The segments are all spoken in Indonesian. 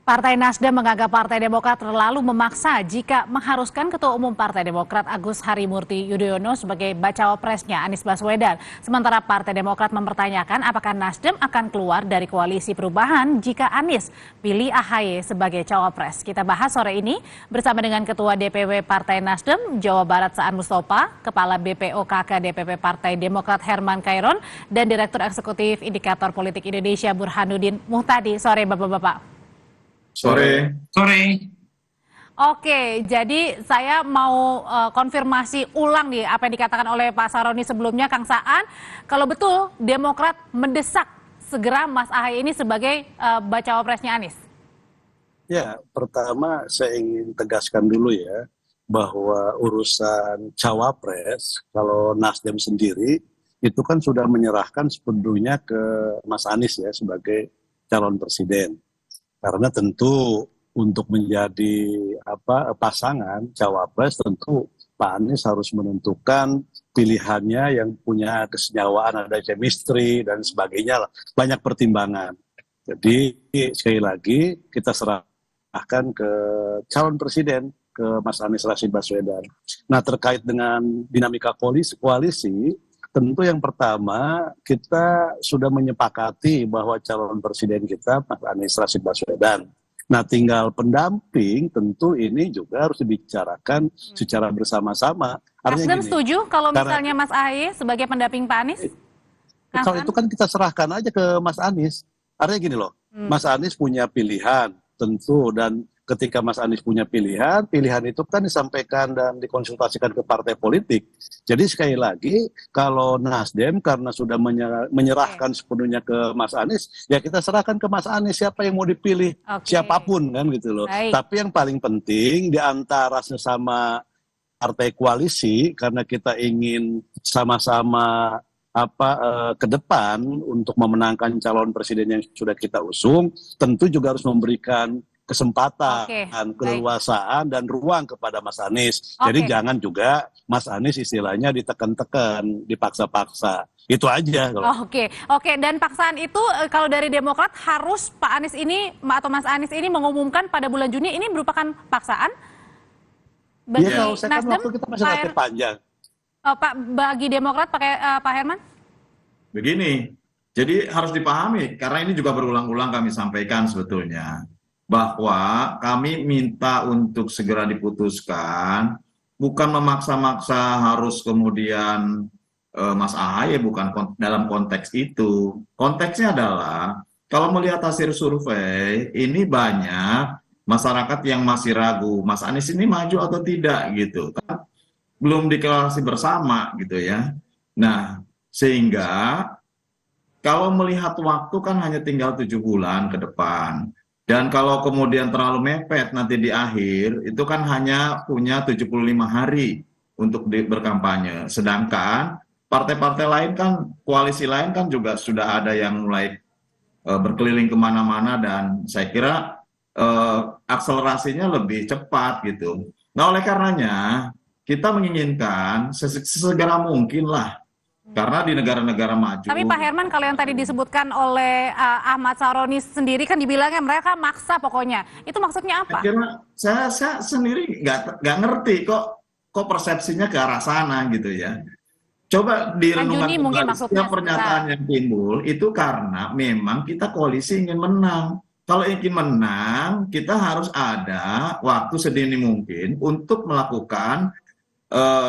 Partai Nasdem menganggap Partai Demokrat terlalu memaksa jika mengharuskan Ketua Umum Partai Demokrat Agus Harimurti Yudhoyono sebagai bacawa presnya Anies Baswedan. Sementara Partai Demokrat mempertanyakan apakah Nasdem akan keluar dari koalisi perubahan jika Anies pilih AHY sebagai cawapres. Kita bahas sore ini bersama dengan Ketua DPW Partai Nasdem Jawa Barat Saan Mustafa, Kepala BPOKK DPP Partai Demokrat Herman Kairon, dan Direktur Eksekutif Indikator Politik Indonesia Burhanuddin Muhtadi. Sore Bapak-Bapak. Sore. Oke, jadi saya mau konfirmasi ulang nih apa yang dikatakan oleh Pak Saroni sebelumnya, Kang Saan. Kalau betul Demokrat mendesak segera Mas AHY ini sebagai bacawa presnya Anies. Ya, pertama saya ingin tegaskan dulu ya, bahwa urusan cawapres, kalau Nasdem sendiri, itu kan sudah menyerahkan sepenuhnya ke Mas Anies ya, sebagai calon presiden. Karena tentu untuk menjadi pasangan cawapres, tentu Pak Anies harus menentukan pilihannya yang punya kesenyawaan, ada chemistry dan sebagainya, banyak pertimbangan. Jadi sekali lagi kita serahkan ke calon presiden, ke Mas Anies Rashid Baswedan. Nah, terkait dengan dinamika koalisi, tentu yang pertama kita sudah menyepakati bahwa calon presiden kita Mas Anies Rashid Baswedan. Nah, tinggal pendamping tentu ini juga harus dibicarakan secara bersama-sama. Nasdem setuju kalau misalnya Mas AHY sebagai pendamping Pak Anies? Kalau itu kan kita serahkan aja ke Mas Anies. Artinya gini loh, Mas Anies punya pilihan tentu, dan ketika Mas Anies punya pilihan itu kan disampaikan dan dikonsultasikan ke partai politik. Jadi sekali lagi, kalau Nasdem karena sudah menyerahkan sepenuhnya ke Mas Anies, ya kita serahkan ke Mas Anies siapa yang mau dipilih, siapapun kan gitu loh. Tapi yang paling penting di antara sesama partai koalisi, karena kita ingin sama-sama ke depan untuk memenangkan calon presiden yang sudah kita usung, tentu juga harus memberikan kesempatan, keleluasaan dan ruang kepada Mas Anies. Jadi jangan juga Mas Anies istilahnya ditekan-tekan, dipaksa-paksa. Itu aja. Oke. Dan paksaan itu kalau dari Demokrat harus Pak Anies ini atau Mas Anies ini mengumumkan pada bulan Juni, ini merupakan paksaan? Bagi Nasdem, waktu kita masih relatif panjang. Pak, bagi Demokrat Pak Herman? Begini, jadi harus dipahami karena ini juga berulang-ulang kami sampaikan sebetulnya, bahwa kami minta untuk segera diputuskan, bukan memaksa-maksa harus kemudian Mas AHY, bukan dalam konteks itu. Konteksnya adalah, kalau melihat hasil survei, ini banyak masyarakat yang masih ragu, Mas Anies ini maju atau tidak gitu. Kan belum deklarasi bersama gitu ya. Nah, sehingga kalau melihat waktu kan hanya tinggal 7 bulan ke depan. Dan kalau kemudian terlalu mepet nanti di akhir, itu kan hanya punya 75 hari untuk berkampanye. Sedangkan partai-partai lain kan, koalisi lain kan juga sudah ada yang mulai berkeliling kemana-mana, dan saya kira akselerasinya lebih cepat gitu. Nah, oleh karenanya kita menginginkan sesegera mungkin lah. Karena di negara-negara maju. Tapi Pak Herman, kalau yang tadi disebutkan oleh Ahmad Saroni sendiri kan dibilangnya mereka maksa pokoknya. Itu maksudnya apa? Saya sendiri nggak ngerti kok persepsinya ke arah sana gitu ya. Coba direnungkan kembali, setiap pernyataan yang timbul itu karena memang kita koalisi ingin menang. Kalau ingin menang, kita harus ada waktu sedini mungkin untuk melakukan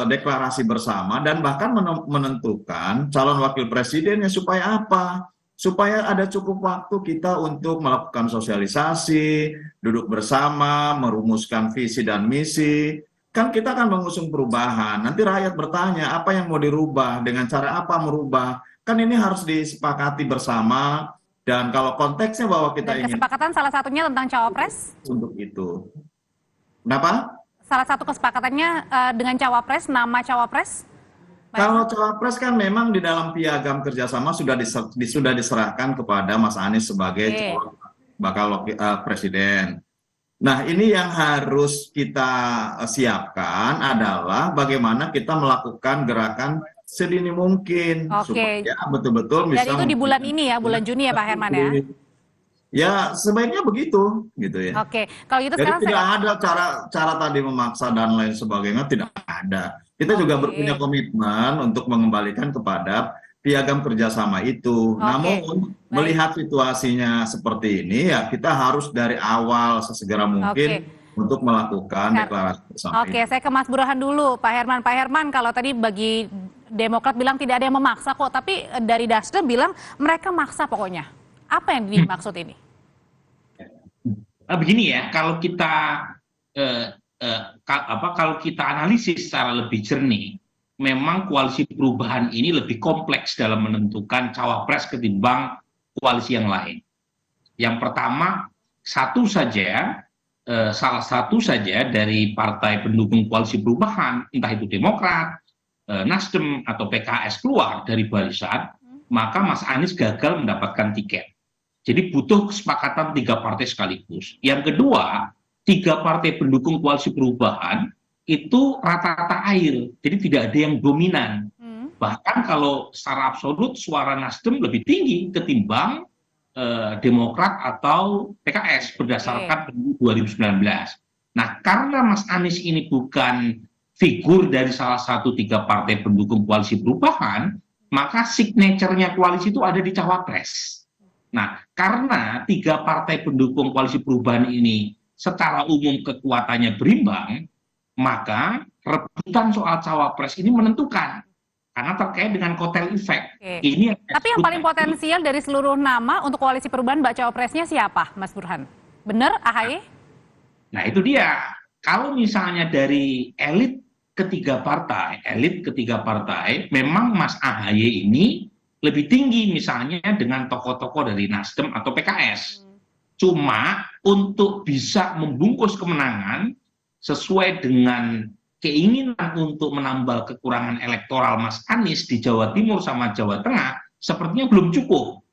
deklarasi bersama dan bahkan menentukan calon wakil presidennya. Supaya apa? Supaya ada cukup waktu kita untuk melakukan sosialisasi, duduk bersama, merumuskan visi dan misi. Kan kita akan mengusung perubahan. Nanti rakyat bertanya apa yang mau dirubah, dengan cara apa merubah. Kan ini harus disepakati bersama. Dan kalau konteksnya bahwa kita ingin kesepakatan salah satunya tentang cawapres? Untuk itu. Kenapa? Salah satu kesepakatannya dengan cawapres, nama cawapres? Kalau cawapres kan memang di dalam piagam kerjasama sudah diserahkan kepada Mas Anies sebagai calon bakal presiden. Nah, ini yang harus kita siapkan adalah bagaimana kita melakukan gerakan sedini mungkin supaya betul-betul bisa. Dan itu di bulan ini ya, bulan Juni ya Pak Herman ya? Ya sebaiknya begitu, gitu ya. Oke, kalau gitu Jadi sekarang tidak saya... ada cara tadi memaksa dan lain sebagainya, tidak ada. Kita juga punya Oke, komitmen untuk mengembalikan kepada piagam kerjasama itu. oke, Namun baik. melihat situasinya seperti ini, ya kita harus dari awal sesegera Oke. mungkin untuk melakukan Kar- deklarasi bersama Oke, itu. saya ke Mas Burhan dulu, Pak Herman. Pak Herman, kalau tadi bagi Demokrat bilang tidak ada yang memaksa kok, tapi dari Nasdem bilang mereka maksa pokoknya. Apa yang dimaksud ini? Begini ya, kalau kita eh, kalau kita analisis secara lebih jernih, memang koalisi perubahan ini lebih kompleks dalam menentukan cawapres ketimbang koalisi yang lain. Yang pertama, salah satu saja dari partai pendukung koalisi perubahan, entah itu Demokrat, Nasdem atau PKS keluar dari barisan, maka Mas Anies gagal mendapatkan tiket. Jadi butuh kesepakatan 3 partai sekaligus. Yang kedua, 3 partai pendukung koalisi perubahan itu rata-rata air, jadi tidak ada yang dominan. Bahkan kalau secara absolut suara Nasdem lebih tinggi ketimbang Demokrat atau PKS berdasarkan pemilu 2019. Nah, karena Mas Anies ini bukan figur dari salah satu 3 partai pendukung koalisi perubahan, maka signature-nya koalisi itu ada di cawapres. Nah, karena 3 partai pendukung koalisi perubahan ini secara umum kekuatannya berimbang, maka rebutan soal cawapres ini menentukan. Karena terkait dengan kotel efek. Oke. Ini Tapi yang paling potensial dari seluruh nama untuk koalisi perubahan baca cawapresnya siapa, Mas Burhan? Benar, AHY? Nah, itu dia. Kalau misalnya dari elit ketiga partai, memang Mas AHY ini lebih tinggi misalnya dengan tokoh-tokoh dari Nasdem atau PKS. Cuma untuk bisa membungkus kemenangan sesuai dengan keinginan untuk menambal kekurangan elektoral Mas Anies di Jawa Timur sama Jawa Tengah, sepertinya belum cukup.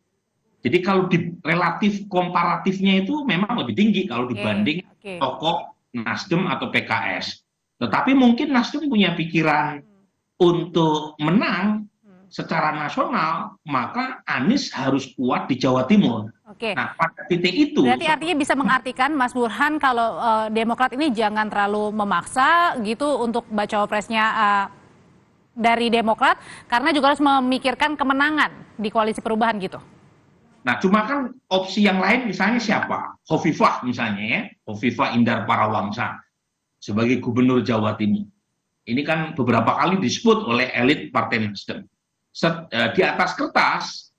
Jadi kalau di relatif komparatifnya itu memang lebih tinggi kalau dibanding tokoh Nasdem atau PKS. Tetapi mungkin Nasdem punya pikiran untuk menang secara nasional, maka Anies harus kuat di Jawa Timur. Oke. Nah, pada titik itu... Berarti artinya bisa mengartikan, Mas Burhan, kalau Demokrat ini jangan terlalu memaksa gitu untuk baca cawapresnya dari Demokrat, karena juga harus memikirkan kemenangan di koalisi perubahan gitu. Nah, cuma kan opsi yang lain misalnya siapa? Hovifah misalnya ya, Hovifah Indar Parawangsa sebagai gubernur Jawa Timur. Ini kan beberapa kali disebut oleh elit Partai Nasdem. Di atas kertas,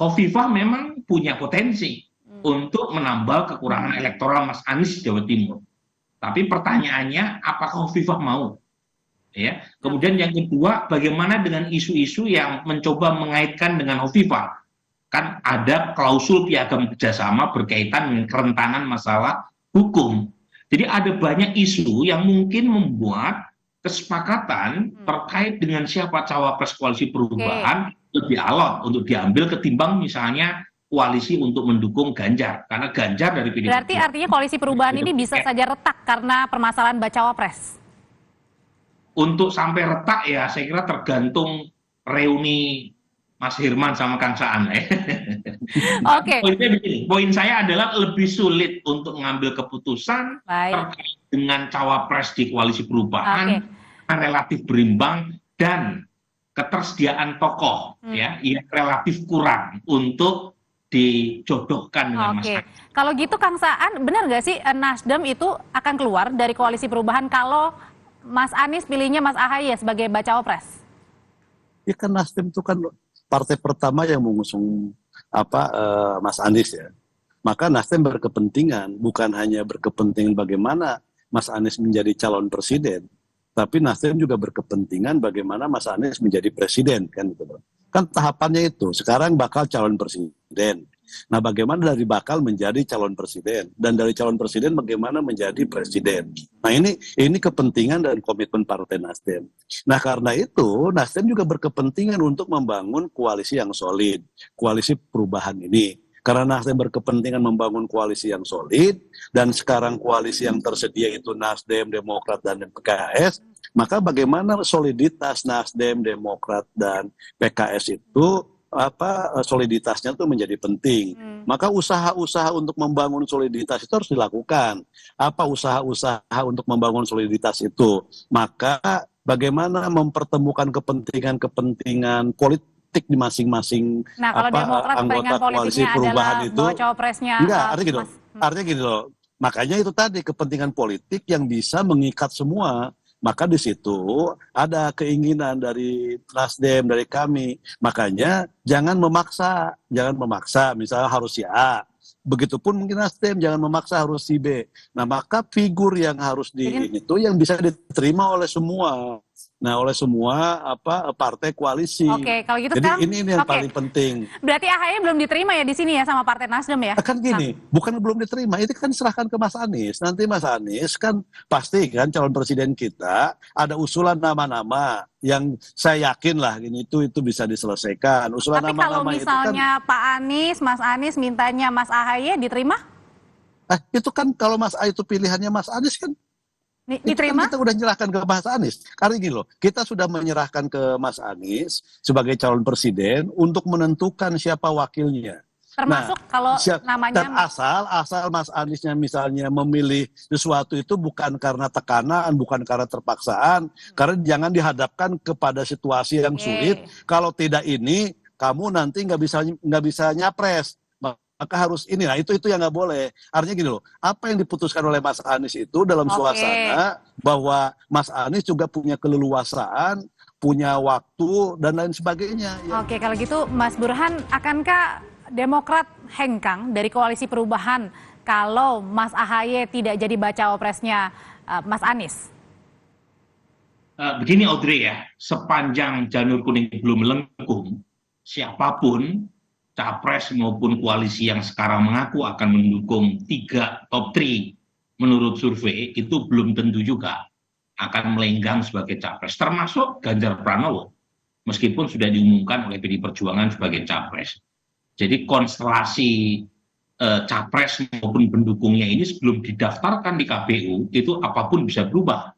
Hovifah memang punya potensi untuk menambal kekurangan elektoral Mas Anies di Jawa Timur. Tapi pertanyaannya, apakah Hovifah mau? Ya. Kemudian yang kedua, bagaimana dengan isu-isu yang mencoba mengaitkan dengan Hovifah? Kan ada klausul piagam kerjasama berkaitan dengan kerentanan masalah hukum. Jadi ada banyak isu yang mungkin membuat kesepakatan terkait dengan siapa cawapres koalisi perubahan lebih alot untuk diambil ketimbang misalnya koalisi untuk mendukung Ganjar, karena Ganjar dari PDIP. Berarti artinya koalisi perubahan ini bisa saja retak karena permasalahan bacawa pres. Untuk sampai retak ya saya kira tergantung reuni Mas Hirman sama Kang Saan. Oke. Poin saya adalah lebih sulit untuk mengambil keputusan terkait dengan cawapres di koalisi perubahan relatif berimbang dan ketersediaan tokoh ya yang relatif kurang untuk dijodohkan dengan Mas Anies. Kalau gitu Kang Saan, benar nggak sih Nasdem itu akan keluar dari koalisi perubahan kalau Mas Anies pilihnya Mas AHY sebagai bacawa pres? Ya kan Nasdem itu kan partai pertama yang mengusung Mas Anies ya. Maka Nasdem berkepentingan, bukan hanya berkepentingan bagaimana Mas Anies menjadi calon presiden, tapi Nasdem juga berkepentingan bagaimana Mas Anies menjadi presiden kan gitu. Kan tahapannya itu. Sekarang bakal calon presiden. Nah, bagaimana dari bakal menjadi calon presiden dan dari calon presiden bagaimana menjadi presiden. Nah, ini kepentingan dan komitmen Partai Nasdem. Nah, karena itu Nasdem juga berkepentingan untuk membangun koalisi yang solid, koalisi perubahan ini. Karena Nasdem berkepentingan membangun koalisi yang solid dan sekarang koalisi yang tersedia itu Nasdem, Demokrat dan PKS, maka bagaimana soliditas Nasdem, Demokrat dan PKS itu soliditasnya itu menjadi penting. Maka usaha-usaha untuk membangun soliditas itu harus dilakukan. Apa usaha-usaha untuk membangun soliditas itu? Maka bagaimana mempertemukan kepentingan-kepentingan politik di masing-masing Nah, kalau Demokrat anggota pengen koalisi politiknya perubahan adalah itu. bawa cawapresnya Enggak, artinya gitu. Mas. Artinya gini loh. Makanya itu tadi kepentingan politik yang bisa mengikat semua. Maka di situ ada keinginan dari Nasdem, dari kami. Makanya jangan memaksa. Misalnya harus si A. Begitupun mungkin Nasdem, jangan memaksa harus si B. Nah, maka figur yang harus itu yang bisa diterima oleh semua. Nah, oleh semua partai koalisi. Oke, kalau gitu Jadi sekarang ini yang paling penting. berarti AHY belum diterima ya di sini ya sama Partai Nasdem ya? Kan gini, bukan belum diterima, itu kan serahkan ke Mas Anies. Nanti Mas Anies kan pasti kan calon presiden kita ada usulan nama-nama yang saya yakin lah itu bisa diselesaikan. Usulan Tapi kalau nama-nama itu misalnya Pak Anies, Mas Anies mintanya Mas AHY diterima? itu kan kalau Mas A itu pilihannya Mas Anies kan Diterima? Itu kan kita udah menyerahkan ke Mas Anies. Karena gini loh, kita sudah menyerahkan ke Mas Anies sebagai calon presiden untuk menentukan siapa wakilnya. Termasuk kalau namanya dan asal Mas Aniesnya misalnya memilih sesuatu itu bukan karena tekanan, bukan karena terpaksaan, karena jangan dihadapkan kepada situasi yang sulit. Kalau tidak ini, kamu nanti nggak bisa nyapres. Maka harus ini, nah itu yang nggak boleh. Artinya gini loh, apa yang diputuskan oleh Mas Anies itu dalam suasana bahwa Mas Anies juga punya keleluasaan, punya waktu dan lain sebagainya. Ya. Oke, kalau gitu Mas Burhan, akankah Demokrat hengkang dari koalisi perubahan kalau Mas AHY tidak jadi baca opresnya Mas Anies? Begini Audrey ya, sepanjang janur kuning belum melengkung, siapapun capres maupun koalisi yang sekarang mengaku akan mendukung 3 top 3 menurut survei itu belum tentu juga akan melenggang sebagai capres, termasuk Ganjar Pranowo meskipun sudah diumumkan oleh PDI Perjuangan sebagai capres. Jadi konstelasi capres maupun pendukungnya ini sebelum didaftarkan di KPU itu apapun bisa berubah.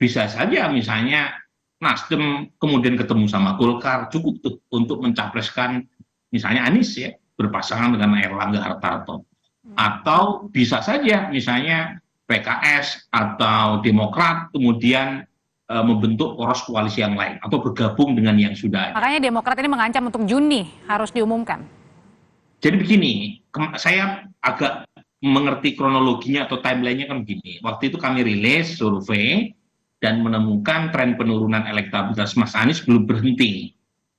Bisa saja misalnya Nasdem kemudian ketemu sama Golkar cukup tuh untuk mencapreskan misalnya Anies ya, berpasangan dengan Erlangga Hartarto. Atau bisa saja misalnya PKS atau Demokrat kemudian membentuk poros koalisi yang lain atau bergabung dengan yang sudah ada. Makanya Demokrat ini mengancam untuk Juni harus diumumkan. Jadi begini, saya agak mengerti kronologinya atau timelinenya kan begini. Waktu itu kami rilis survei dan menemukan tren penurunan elektabilitas Mas Anies belum berhenti.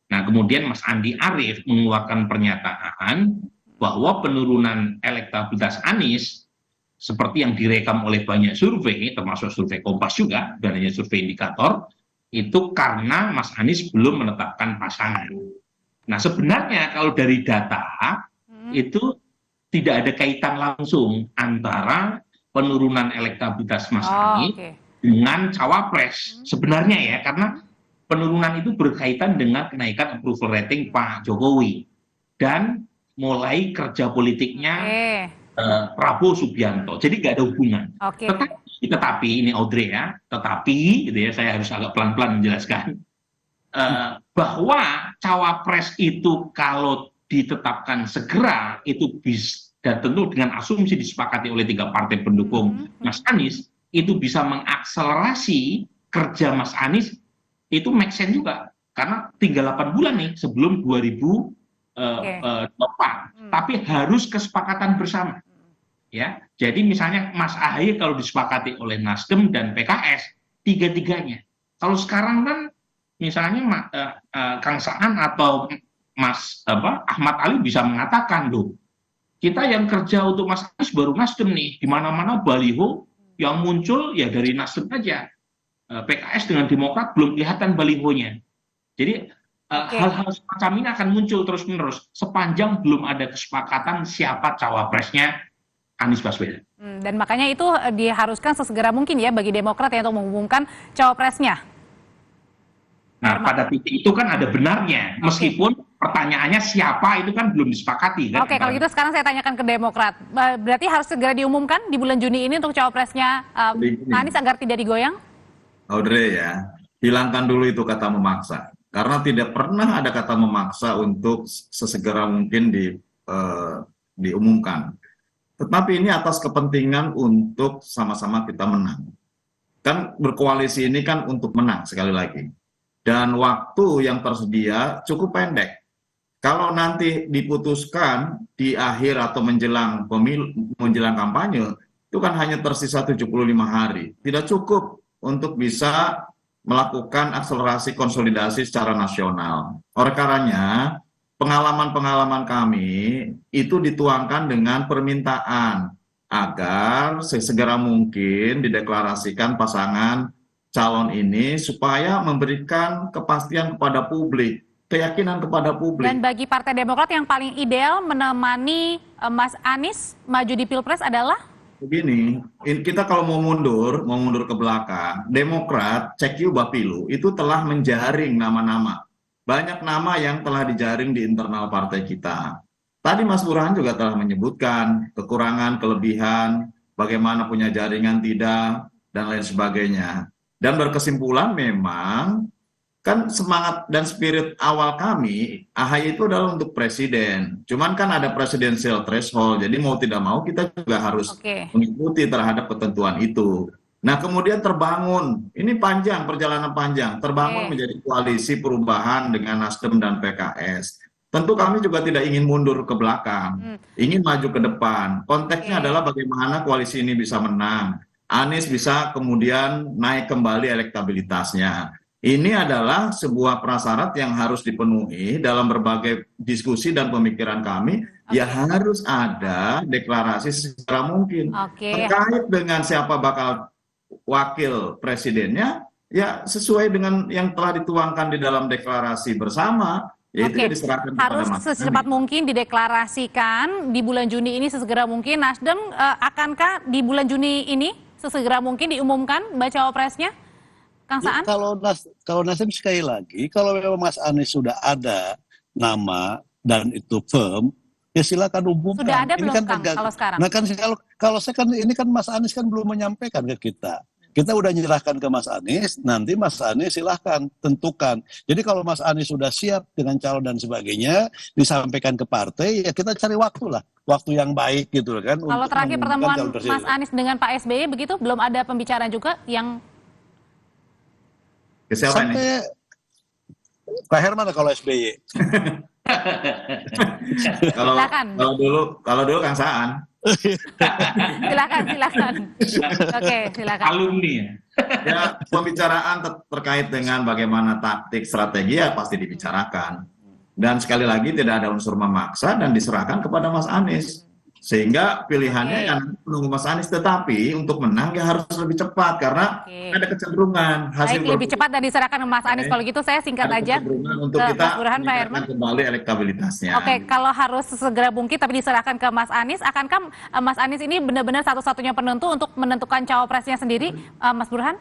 Nah, kemudian Mas Andi Arief mengeluarkan pernyataan bahwa penurunan elektabilitas Anies seperti yang direkam oleh banyak survei, termasuk survei Kompas juga, dan hanya survei indikator, itu karena Mas Anies belum menetapkan pasangan. Nah, sebenarnya kalau dari data, itu tidak ada kaitan langsung antara penurunan elektabilitas Mas Anies dengan cawapres. Sebenarnya ya, karena penurunan itu berkaitan dengan kenaikan approval rating Pak Jokowi dan mulai kerja politiknya Prabowo Subianto. Jadi nggak ada hubungan. Tetapi ini Audrey ya, tetapi gitu ya, saya harus agak pelan-pelan menjelaskan bahwa cawapres itu kalau ditetapkan segera itu bisa, dan tentu dengan asumsi disepakati oleh 3 partai pendukung Mas Anies, itu bisa mengakselerasi kerja Mas Anies. Itu make sense juga karena tinggal 8 bulan nih sebelum 2024. Tapi harus kesepakatan bersama. Ya. Jadi misalnya Mas AHY kalau disepakati oleh Nasdem dan PKS, 3-3-nya. Kalau sekarang kan misalnya Kang Saan atau Mas Ahmad Ali bisa mengatakan loh, kita yang kerja untuk Mas Anies baru Nasdem nih, di mana-mana baliho yang muncul ya dari Nasdem aja. PKS dengan Demokrat belum kelihatan balihonya. Jadi hal-hal semacam ini akan muncul terus-menerus sepanjang belum ada kesepakatan siapa cawapresnya Anies Baswedan. Dan makanya itu diharuskan sesegera mungkin ya bagi Demokrat ya untuk mengumumkan cawapresnya. Nah, pada titik itu kan ada benarnya, meskipun pertanyaannya siapa itu kan belum disepakati. Kan? Oke, kalau gitu sekarang saya tanyakan ke Demokrat. Berarti harus segera diumumkan di bulan Juni ini untuk cawapresnya Anies agar tidak digoyang? Audrey ya, hilangkan dulu itu kata memaksa. karena tidak pernah ada kata memaksa untuk sesegera mungkin diumumkan. Tetapi ini atas kepentingan untuk sama-sama kita menang. Kan berkoalisi ini kan untuk menang sekali lagi. Dan waktu yang tersedia cukup pendek. Kalau nanti diputuskan di akhir atau menjelang menjelang kampanye, itu kan hanya tersisa 75 hari. Tidak cukup untuk bisa melakukan akselerasi konsolidasi secara nasional. Oleh karenanya, pengalaman-pengalaman kami itu dituangkan dengan permintaan agar sesegera mungkin dideklarasikan pasangan calon ini supaya memberikan kepastian kepada publik, keyakinan kepada publik. Dan bagi Partai Demokrat yang paling ideal menemani Mas Anies maju di Pilpres adalah? Begini, kita kalau mau mundur ke belakang, Demokrat, Cekyu Bapilu itu telah menjaring nama-nama. Banyak nama yang telah dijaring di internal partai kita. Tadi Mas Burhan juga telah menyebutkan kekurangan, kelebihan, bagaimana punya jaringan tidak, dan lain sebagainya. Dan berkesimpulan memang, kan semangat dan spirit awal kami, AHY itu adalah untuk presiden. Cuman kan ada presidensial threshold, jadi mau tidak mau kita juga harus mengikuti terhadap ketentuan itu. Nah kemudian terbangun, ini panjang, perjalanan panjang, terbangun menjadi koalisi perubahan dengan Nasdem dan PKS. Tentu kami juga tidak ingin mundur ke belakang, ingin maju ke depan. Konteksnya adalah bagaimana koalisi ini bisa menang. Anies bisa kemudian naik kembali elektabilitasnya. Ini adalah sebuah prasyarat yang harus dipenuhi dalam berbagai diskusi dan pemikiran kami. Ya harus ada deklarasi segera mungkin. Terkait dengan siapa bakal wakil presidennya, ya sesuai dengan yang telah dituangkan di dalam deklarasi bersama. Diserahkan harus secepat mungkin dideklarasikan di bulan Juni ini sesegera mungkin. Nasdem akankah di bulan Juni ini sesegera mungkin diumumkan bacawa presnya? Kang Saan? Ya, kalau Nasdem sekali lagi, kalau memang Mas Anies sudah ada nama dan itu firm, ya silakan umumkan. Sudah ada ini belum kan Kang kalau sekarang? Nah kan kalau saya kan ini kan Mas Anies kan belum menyampaikan ke kita. Kita udah menyerahkan ke Mas Anies, nanti Mas Anies silahkan tentukan. Jadi kalau Mas Anies sudah siap dengan calon dan sebagainya, disampaikan ke partai, ya kita cari waktu lah. Waktu yang baik gitu kan. Kalau terakhir pertemuan Mas Anies dengan Pak SBY begitu, belum ada pembicaraan juga yang... Siapa sampai ini? Pak Herman kalau SBY. kalau dulu Kang Saan. Silakan. Oke, silakan. Alumni ya. Ya, pembicaraan terkait dengan bagaimana taktik, strategi ya pasti dibicarakan. Dan sekali lagi tidak ada unsur memaksa dan diserahkan kepada Mas Anies. Sehingga pilihannya yang menunggu Mas Anies, tetapi untuk menang ya harus lebih cepat karena ada kecenderungan hasil lebih cepat dan diserahkan ke Mas Anies. Kalau gitu saya singkat aja untuk ke kita Mas Burhan, Pak Herman. Kembali elektabilitasnya. Kalau harus segera mungkin tapi diserahkan ke Mas Anies, akankah Mas Anies ini benar-benar satu-satunya penentu untuk menentukan cawapresnya sendiri, Mas Burhan?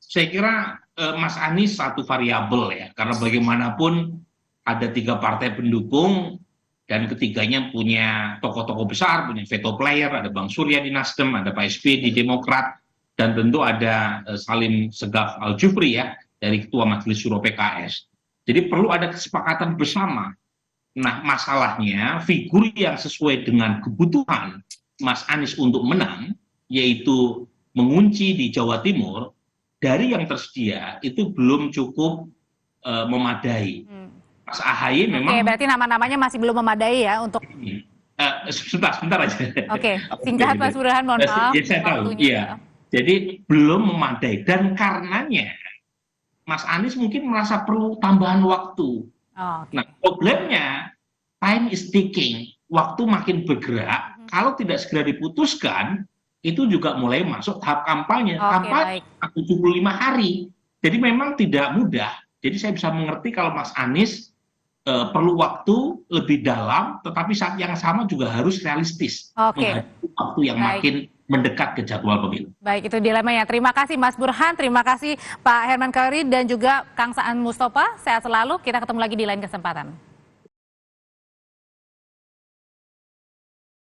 Saya kira Mas Anies satu variabel ya, karena bagaimanapun ada 3 partai pendukung dan ketiganya punya tokoh-tokoh besar, punya veto player, ada Bang Surya di Nasdem, ada Pak SBY di Demokrat, dan tentu ada Salim Segaf Al-Jufri ya, dari Ketua Majelis Syuro PKS. Jadi perlu ada kesepakatan bersama. Nah masalahnya figur yang sesuai dengan kebutuhan Mas Anies untuk menang, yaitu mengunci di Jawa Timur, dari yang tersedia itu belum cukup memadai. Mas AHY memang... berarti nama-namanya masih belum memadai ya untuk... Sebentar aja. Singkat Mas Burhan, mohon maaf. Ya, saya tahu, iya. Jadi belum memadai dan karenanya Mas Anies mungkin merasa perlu tambahan waktu. Nah problemnya time is ticking, waktu makin bergerak. Kalau tidak segera diputuskan, itu juga mulai masuk tahap kampanye. Kampanye 75 hari. Jadi memang tidak mudah. Jadi saya bisa mengerti kalau Mas Anies perlu waktu lebih dalam, tetapi saat yang sama juga harus realistis. Menghadapi waktu yang makin mendekat ke jadwal pemilu. Baik, itu dilemanya. Terima kasih Mas Burhan, terima kasih Pak Herman Kairi dan juga Kang Saan Mustafa. Sehat selalu, kita ketemu lagi di lain kesempatan.